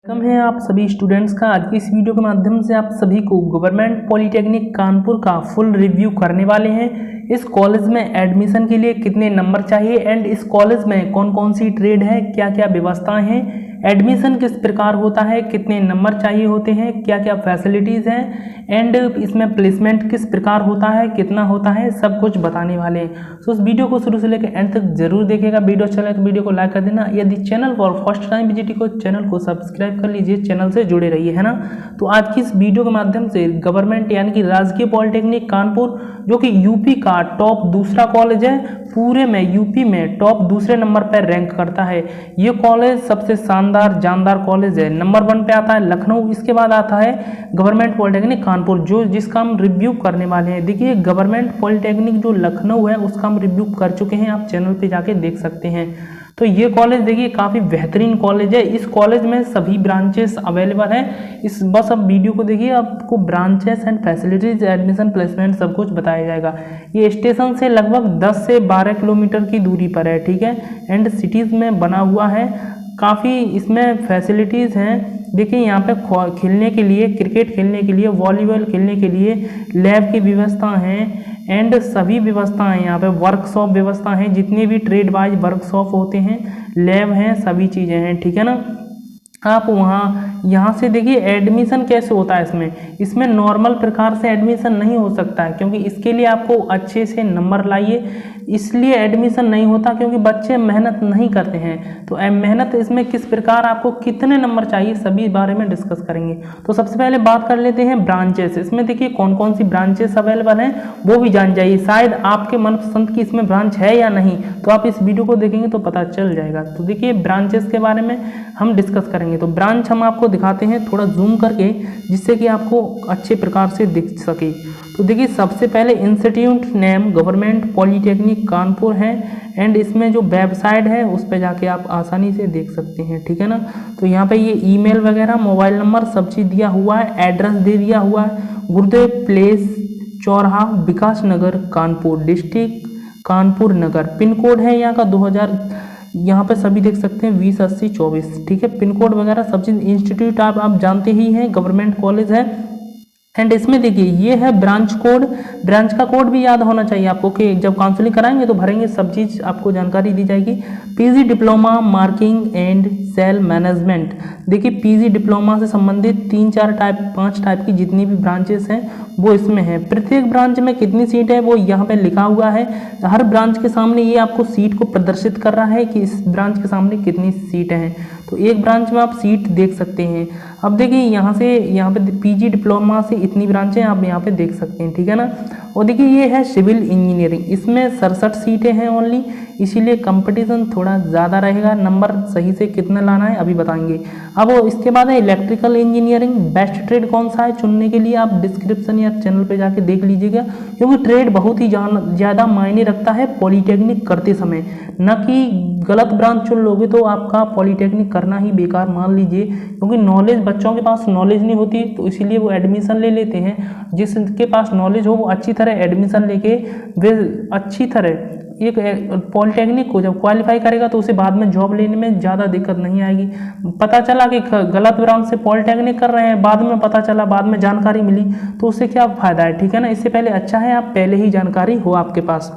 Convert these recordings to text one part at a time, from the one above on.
Welcome है आप सभी स्टूडेंट्स का। आज की इस वीडियो के माध्यम से आप सभी को गवर्नमेंट पॉलिटेक्निक कानपुर का फुल रिव्यू करने वाले हैं। इस कॉलेज में एडमिशन के लिए कितने नंबर चाहिए एंड इस कॉलेज में कौन कौन सी ट्रेड है, क्या क्या व्यवस्थाएं हैं, एडमिशन किस प्रकार होता है, कितने नंबर चाहिए होते हैं, क्या क्या फैसिलिटीज़ हैं एंड इसमें प्लेसमेंट किस प्रकार होता है, कितना होता है, सब कुछ बताने वाले हैं। सो इस वीडियो को शुरू से लेकर एंड तक जरूर देखिएगा। वीडियो अच्छा लगे तो वीडियो को लाइक कर देना। यदि चैनल पर फर्स्ट टाइम विजिट को चैनल को सब्सक्राइब कर लीजिए, चैनल से जुड़े रहिए, है ना। तो आज की इस वीडियो के माध्यम से गवर्नमेंट यानी कि राजकीय पॉलिटेक्निक कानपुर, जो कि यूपी का टॉप दूसरा कॉलेज है, पूरे में यूपी में टॉप दूसरे नंबर पर रैंक करता है। ये कॉलेज सबसे शानदार जानदार कॉलेज है। नंबर 1 पे आता है लखनऊ, इसके बाद आता है गवर्नमेंट पॉलिटेक्निक कानपुर, जो जिसका हम रिव्यू करने वाले हैं। देखिए गवर्नमेंट पॉलिटेक्निक जो लखनऊ है उसका हम रिव्यू कर चुके हैं, आप चैनल पे जाके देख सकते हैं। तो ये कॉलेज देखिए काफ़ी बेहतरीन कॉलेज है। इस कॉलेज में सभी ब्रांचेस अवेलेबल हैं। इस बस अब वीडियो को देखिए, आपको branches and facilities, admission, placement सब कुछ बताया जाएगा। ये स्टेशन से लगभग 10 से 12 किलोमीटर की दूरी पर है, ठीक है, एंड सिटीज़ में बना हुआ है। काफ़ी इसमें फैसिलिटीज़ हैं। देखिए यहाँ पे खेलने के लिए, क्रिकेट खेलने के लिए, वॉलीबॉल खेलने के लिए लैब की व्यवस्था है एंड सभी व्यवस्था है। यहाँ पे वर्कशॉप व्यवस्था है, जितने भी ट्रेड वाइज वर्कशॉप होते हैं, लैब हैं, सभी चीज़ें हैं, ठीक है ना। आप यहाँ से देखिए एडमिशन कैसे होता है। इसमें नॉर्मल प्रकार से एडमिशन नहीं हो सकता है, क्योंकि इसके लिए आपको अच्छे से नंबर लाइए, इसलिए एडमिशन नहीं होता, क्योंकि बच्चे मेहनत नहीं करते हैं। तो मेहनत इसमें किस प्रकार, आपको कितने नंबर चाहिए, सभी बारे में डिस्कस करेंगे। तो सबसे पहले बात कर लेते हैं ब्रांचेस। इसमें देखिए कौन कौन सी ब्रांचेस अवेलेबल हैं वो भी जान जाइए। शायद आपके मनपसंद की इसमें ब्रांच है या नहीं, तो आप इस वीडियो को देखेंगे तो पता चल जाएगा। तो देखिए ब्रांचेस के बारे में हम डिस्कस करेंगे। तो ब्रांच हम आपको दिखाते हैं थोड़ा जूम करके, जिससे कि आपको अच्छे प्रकार से दिख सके। तो देखिए सबसे पहले institute name government polytechnic Kanpur है एंड इसमें जो वेबसाइट है उस पर जाके आप आसानी से देख सकते हैं, ठीक है ना। तो यहाँ पे ये ईमेल वगैरह, मोबाइल नंबर सब चीज़ दिया हुआ है, एड्रेस दे दिया हुआ है। गुरुदेव प्लेस, चौराहा, विकास नगर, कानपुर डिस्ट्रिक्ट, कानपुर नगर। पिन कोड है यहाँ का 2000, यहाँ पे सभी देख सकते हैं 208024, ठीक है। पिन कोड वगैरह सब चीज़। इंस्टीट्यूट आप जानते ही हैं, गवर्नमेंट कॉलेज है। एंड इसमें देखिए ये है ब्रांच कोड। ब्रांच का कोड भी याद होना चाहिए आपको, कि जब काउंसलिंग कराएंगे तो भरेंगे, सब चीज़ आपको जानकारी दी जाएगी। PG diploma marketing and sales management. देखिए पीजी डिप्लोमा से संबंधित 3-4 टाइप 5 टाइप की जितनी भी ब्रांचेस हैं वो इसमें है। प्रत्येक ब्रांच में कितनी सीट है वो यहाँ पे लिखा हुआ है। हर ब्रांच के सामने ये आपको सीट को प्रदर्शित कर रहा है कि इस ब्रांच के सामने कितनी सीटें हैं। तो एक ब्रांच में आप सीट देख सकते हैं। अब देखिए यहाँ पे पीजी डिप्लोमा से इतनी ब्रांचें आप यहाँ पे देख सकते हैं, ठीक है ना। और देखिए ये है सिविल इंजीनियरिंग, इसमें 67 सीटें हैं ओनली, इसीलिए कंपटीशन थोड़ा ज़्यादा रहेगा। नंबर सही से कितना लाना है अभी बताएंगे। अब इसके बाद है इलेक्ट्रिकल इंजीनियरिंग। बेस्ट ट्रेड कौन सा है चुनने के लिए आप डिस्क्रिप्शन या चैनल पे जाके देख लीजिएगा, क्योंकि ट्रेड बहुत ही ज़्यादा मायने रखता है पॉलिटेक्निक करते समय। न कि गलत ब्रांच चुन लोगे तो आपका पॉलिटेक्निक करना ही बेकार मान लीजिए, क्योंकि नॉलेज, बच्चों के पास नॉलेज नहीं होती, तो इसीलिए वो एडमिशन ले लेते हैं। जिसके पास नॉलेज हो वो अच्छी तरह एडमिशन लेके वे अच्छी तरह एक पॉलिटेक्निक को जब क्वालिफाई करेगा तो उसे बाद में जॉब लेने में ज़्यादा दिक्कत नहीं आएगी। पता चला कि गलत ब्रांच से पॉलिटेक्निक कर रहे हैं, बाद में पता चला, बाद में जानकारी मिली, तो उससे क्या फ़ायदा है, ठीक है ना। इससे पहले अच्छा है आप पहले ही जानकारी हो आपके पास।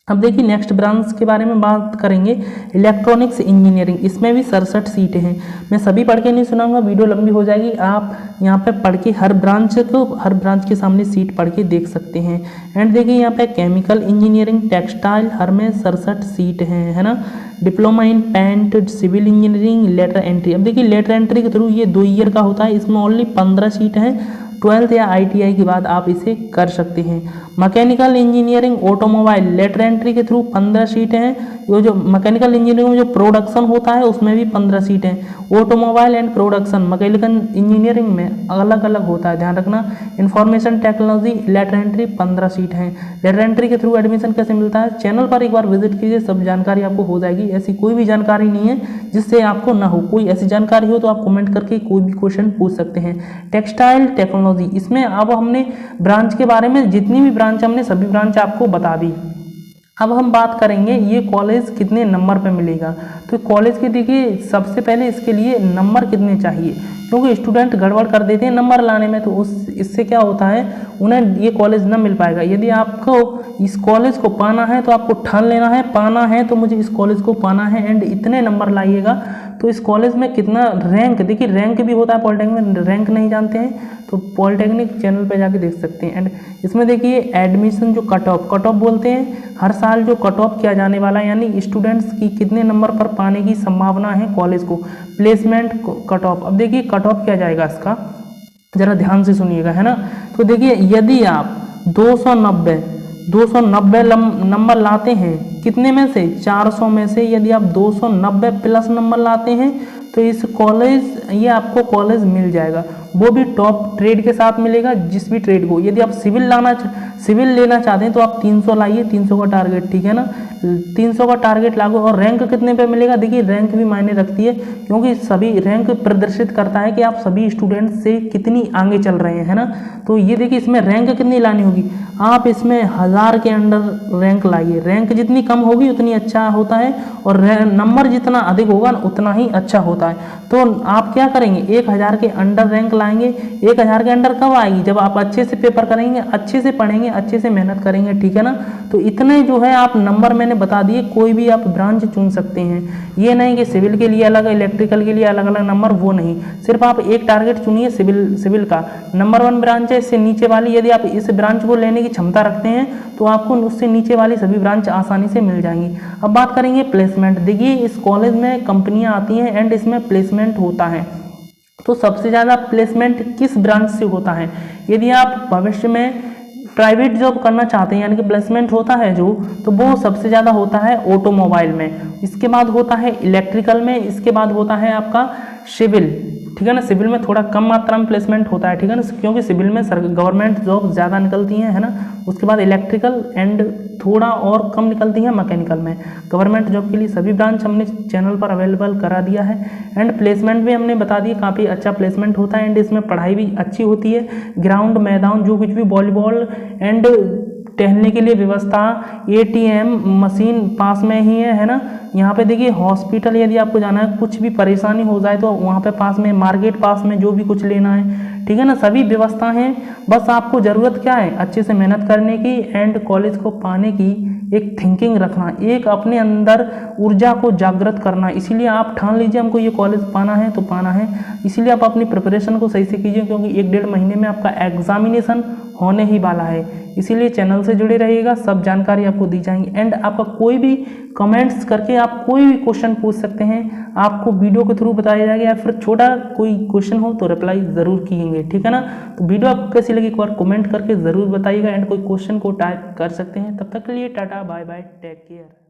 अब देखिए नेक्स्ट ब्रांच के बारे में बात करेंगे, इलेक्ट्रॉनिक्स इंजीनियरिंग। इसमें भी 67 सीटें हैं। मैं सभी पढ़ के नहीं सुनाऊंगा, वीडियो लंबी हो जाएगी। आप यहाँ पे पढ़ के हर ब्रांच के सामने सीट पढ़ के देख सकते हैं। एंड देखिए यहाँ पे केमिकल इंजीनियरिंग, टेक्सटाइल, हर में 67 सीट हैं, है ना। Diploma in paint, civil engineering, lateral entry. अब देखिए लेटर एंट्री के थ्रू ये 2 ईयर का होता है, इसमें ओनली 15 सीट हैं। 12th या ITI के बाद आप इसे कर सकते हैं। Mechanical engineering automobile, lateral entry के थ्रू 15 सीटें हैं। वो जो मैकेनिकल इंजीनियरिंग में जो प्रोडक्शन होता है उसमें भी 15 सीटें हैं। Automobile and production mechanical engineering में अलग अलग होता है, ध्यान रखना। Information technology, lateral entry 15 seat हैं। लेटर एंट्री के थ्रू एडमिशन कैसे मिलता है, चैनल पर एक बार विजिट कीजिए, सब जानकारी आपको हो जाएगी। ऐसी कोई भी जानकारी नहीं है जिससे आपको ना हो। कोई ऐसी जानकारी हो तो आप कमेंट करके कोई भी क्वेश्चन पूछ सकते हैं। टेक्सटाइल टेक्नोलॉजी, इसमें अब हमने ब्रांच के बारे में, जितनी भी ब्रांच हमने सभी ब्रांच आपको बता दी। अब हम बात करेंगे ये कॉलेज कितने नंबर पे मिलेगा। तो कॉलेज के देखिए सबसे पहले इसके लिए नंबर कितने चाहिए, क्योंकि स्टूडेंट गड़बड़ कर देते हैं नंबर लाने में, तो इससे क्या होता है उन्हें ये कॉलेज ना मिल पाएगा। यदि आपको इस कॉलेज को पाना है तो आपको ठान लेना है, पाना है तो मुझे इस कॉलेज को पाना है एंड इतने नंबर लाइएगा। तो इस कॉलेज में कितना रैंक, देखिए रैंक भी होता है पॉलिटेक्निक में, रैंक नहीं जानते हैं तो पॉलिटेक्निक चैनल पे जाके देख सकते हैं। एंड इसमें देखिए एडमिशन जो कट ऑफ बोलते हैं, हर साल जो कट ऑफ किया जाने वाला है, यानी स्टूडेंट्स की कितने नंबर पर पाने की संभावना है कॉलेज को, प्लेसमेंट कट ऑफ। अब देखिए कट ऑफ किया जाएगा इसका, जरा ध्यान से सुनिएगा, है ना। तो देखिए यदि आप 290 नंबर लाते हैं, कितने में से 400 में से यदि आप 290 प्लस नंबर लाते हैं तो इस कॉलेज, ये आपको कॉलेज मिल जाएगा, वो भी टॉप ट्रेड के साथ मिलेगा, जिस भी ट्रेड को। यदि आप सिविल लेना चाहते हैं तो आप 300 लाइए, 300 का टारगेट, ठीक है ना, 300 का टारगेट लागू। और रैंक कितने पे मिलेगा, देखिए रैंक भी मायने रखती है, क्योंकि सभी रैंक प्रदर्शित करता है कि आप सभी स्टूडेंट से कितनी आगे चल रहे हैं, है ना। तो ये देखिए इसमें रैंक कितनी लानी होगी, आप इसमें 1000 के अंडर रैंक लाइए, रैंक जितनी कम होगी उतनी अच्छा होता है, और नंबर जितना अधिक होगा उतना ही अच्छा होता है। तो आप क्या करेंगे, 1000 के अंडर रैंक लाएंगे। 1000 के अंडर कब आएगी, जब आप अच्छे से पेपर करेंगे, अच्छे से पढ़ेंगे, अच्छे से मेहनत करेंगे, ठीक है ना। तो इतने जो है आप नंबर मैंने बता दिए, कोई भी आप ब्रांच चुन सकते हैं, ये नहीं कि सिविल के लिए अलग, इलेक्ट्रिकल के लिए अलग अलग नंबर, वो नहीं, सिर्फ आप एक टारगेट चुनिए सिविल का। नंबर 1 ब्रांच है, इससे नीचे वाली यदि आप इस ब्रांच को लेने की क्षमता रखते हैं तो आपको उससे नीचे वाली सभी ब्रांच आसानी से मिल जाएंगी। अब बात करेंगे प्लेसमेंट। देखिए इस कॉलेज में कंपनियां आती हैं एंड इसमें प्लेसमेंट होता है। तो सबसे ज़्यादा प्लेसमेंट किस ब्रांच से होता है, यदि आप भविष्य में प्राइवेट जॉब करना चाहते हैं, यानी कि प्लेसमेंट होता है जो, तो वो सबसे ज़्यादा होता है ऑटोमोबाइल में, इसके बाद होता है इलेक्ट्रिकल में, इसके बाद होता है आपका सिविल, ठीक है ना। सिविल में थोड़ा कम मात्रा में प्लेसमेंट होता है, ठीक है ना, क्योंकि सिविल में गवर्नमेंट जॉब ज़्यादा निकलती हैं, है ना। उसके बाद इलेक्ट्रिकल एंड थोड़ा और कम निकलती हैं मैकेनिकल में। गवर्नमेंट जॉब के लिए सभी ब्रांच हमने चैनल पर अवेलेबल करा दिया है। एंड प्लेसमेंट भी हमने बता दिया, काफ़ी अच्छा प्लेसमेंट होता है एंड इसमें पढ़ाई भी अच्छी होती है। ग्राउंड मैदान जो कुछ भी वॉलीबॉल एंड टहलने के लिए व्यवस्था, ATM मशीन पास में ही है ना। यहाँ पे देखिए हॉस्पिटल यदि आपको जाना है, कुछ भी परेशानी हो जाए तो वहाँ पे पास में, मार्केट पास में, जो भी कुछ लेना है, ठीक है ना, सभी व्यवस्था हैं। बस आपको ज़रूरत क्या है, अच्छे से मेहनत करने की एंड कॉलेज को पाने की एक थिंकिंग रखना, एक अपने अंदर ऊर्जा को जागृत करना। इसीलिए आप ठान लीजिए हमको ये कॉलेज पाना है तो पाना है। इसीलिए आप अपनी प्रिपरेशन को सही से कीजिए, क्योंकि 1-1.5 महीने में आपका एग्जामिनेशन होने ही वाला है। इसीलिए चैनल से जुड़े रहिएगा, सब जानकारी आपको दी जाएंगी। एंड आपका कोई भी कमेंट्स करके आप कोई भी क्वेश्चन पूछ सकते हैं, आपको वीडियो के थ्रू बताया जाएगा, या फिर छोटा कोई क्वेश्चन हो तो रिप्लाई ज़रूर किएंगे, ठीक है ना। तो वीडियो आपको कैसी लगी एक बार कमेंट करके ज़रूर बताइएगा एंड कोई क्वेश्चन को टाइप कर सकते हैं। तब तक के लिए tata bye bye, take care.